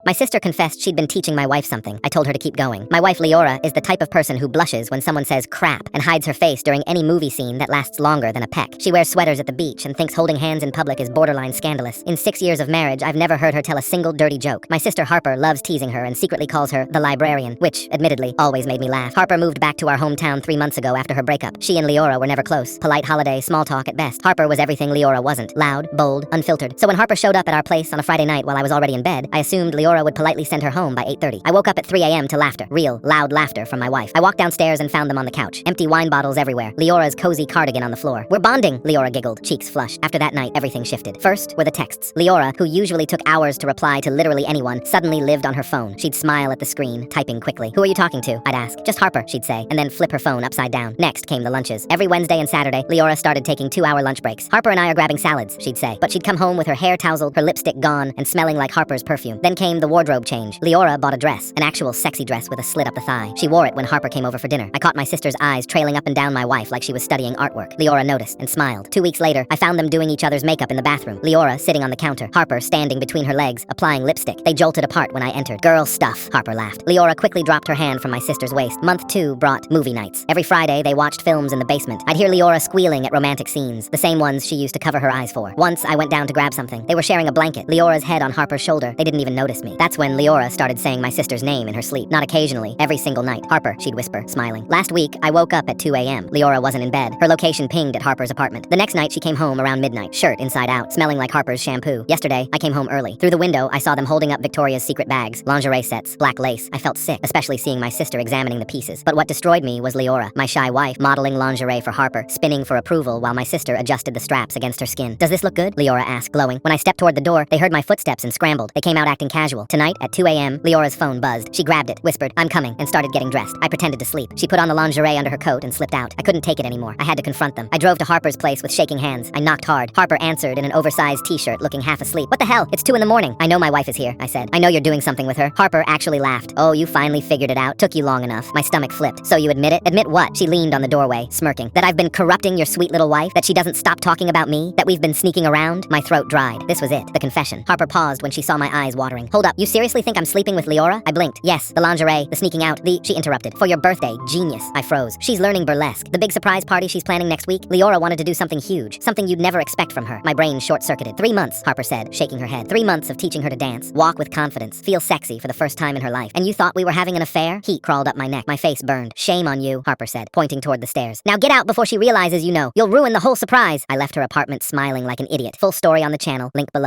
My sister confessed she'd been teaching my wife something. I told her to keep going. My wife Leora is the type of person who blushes when someone says crap and hides her face during any movie scene that lasts longer than a peck. She wears sweaters at the beach and thinks holding hands in public is borderline scandalous. In 6 years of marriage, I've never heard her tell a single dirty joke. My sister Harper loves teasing her and secretly calls her the librarian, which, admittedly, always made me laugh. Harper moved back to our hometown 3 months ago after her breakup. She and Leora were never close. Polite holiday, small talk at best. Harper was everything Leora wasn't. Loud, bold, unfiltered. So when Harper showed up at our place on a Friday night while I was already in bed, I assumed Leora would politely send her home by 8:30. I woke up at 3 a.m. to laughter. Real, loud laughter from my wife. I walked downstairs and found them on the couch. Empty wine bottles everywhere. Leora's cozy cardigan on the floor. We're bonding, Leora giggled, cheeks flushed. After that night, everything shifted. First were the texts. Leora, who usually took hours to reply to literally anyone, suddenly lived on her phone. She'd smile at the screen, typing quickly. Who are you talking to? I'd ask. Just Harper, she'd say, and then flip her phone upside down. Next came the lunches. Every Wednesday and Saturday, Leora started taking 2-hour lunch breaks. Harper and I are grabbing salads, she'd say. But she'd come home with her hair tousled, her lipstick gone, and smelling like Harper's perfume. Then came the wardrobe change. Leora bought a dress, an actual sexy dress with a slit up the thigh. She wore it when Harper came over for dinner. I caught my sister's eyes trailing up and down my wife like she was studying artwork. Leora noticed and smiled. 2 weeks later, I found them doing each other's makeup in the bathroom. Leora sitting on the counter, Harper standing between her legs, applying lipstick. They jolted apart when I entered. Girl stuff, Harper laughed. Leora quickly dropped her hand from my sister's waist. Month 2 brought movie nights. Every Friday, they watched films in the basement. I'd hear Leora squealing at romantic scenes, the same ones she used to cover her eyes for. Once, I went down to grab something. They were sharing a blanket. Leora's head on Harper's shoulder. They didn't even notice me. That's when Leora started saying my sister's name in her sleep. Not occasionally, every single night. Harper, she'd whisper, smiling. Last week, I woke up at 2 a.m. Leora wasn't in bed. Her location pinged at Harper's apartment. The next night, she came home around midnight, shirt inside out, smelling like Harper's shampoo. Yesterday, I came home early. Through the window, I saw them holding up Victoria's Secret bags, lingerie sets, black lace. I felt sick, especially seeing my sister examining the pieces. But what destroyed me was Leora, my shy wife, modeling lingerie for Harper, spinning for approval while my sister adjusted the straps against her skin. Does this look good? Leora asked, glowing. When I stepped toward the door, they heard my footsteps and scrambled. They came out acting casual. Tonight, at 2 a.m., Leora's phone buzzed. She grabbed it, whispered, "I'm coming," and started getting dressed. I pretended to sleep. She put on the lingerie under her coat and slipped out. I couldn't take it anymore. I had to confront them. I drove to Harper's place with shaking hands. I knocked hard. Harper answered in an oversized t-shirt, looking half asleep. "What the hell? It's 2 in the morning. I know my wife is here," I said. "I know you're doing something with her." Harper actually laughed. "Oh, you finally figured it out. Took you long enough." My stomach flipped. "So you admit it?" "Admit what?" She leaned on the doorway, smirking. "That I've been corrupting your sweet little wife? That she doesn't stop talking about me? That we've been sneaking around?" My throat dried. This was it, the confession. Harper paused when she saw my eyes watering. "Hold up, you seriously think I'm sleeping with Leora?" I blinked. "Yes, the lingerie, the sneaking out, She interrupted. "For your birthday, genius." I froze. "She's learning burlesque. The big surprise party she's planning next week? Leora wanted to do something huge, something you'd never expect from her." My brain short-circuited. 3 months, Harper said, shaking her head. 3 months of teaching her to dance, walk with confidence, feel sexy for the first time in her life. "And you thought we were having an affair?" Heat crawled up my neck. My face burned. "Shame on you," Harper said, pointing toward the stairs. "Now get out before she realizes you know. You'll ruin the whole surprise." I left her apartment smiling like an idiot. Full story on the channel, link below.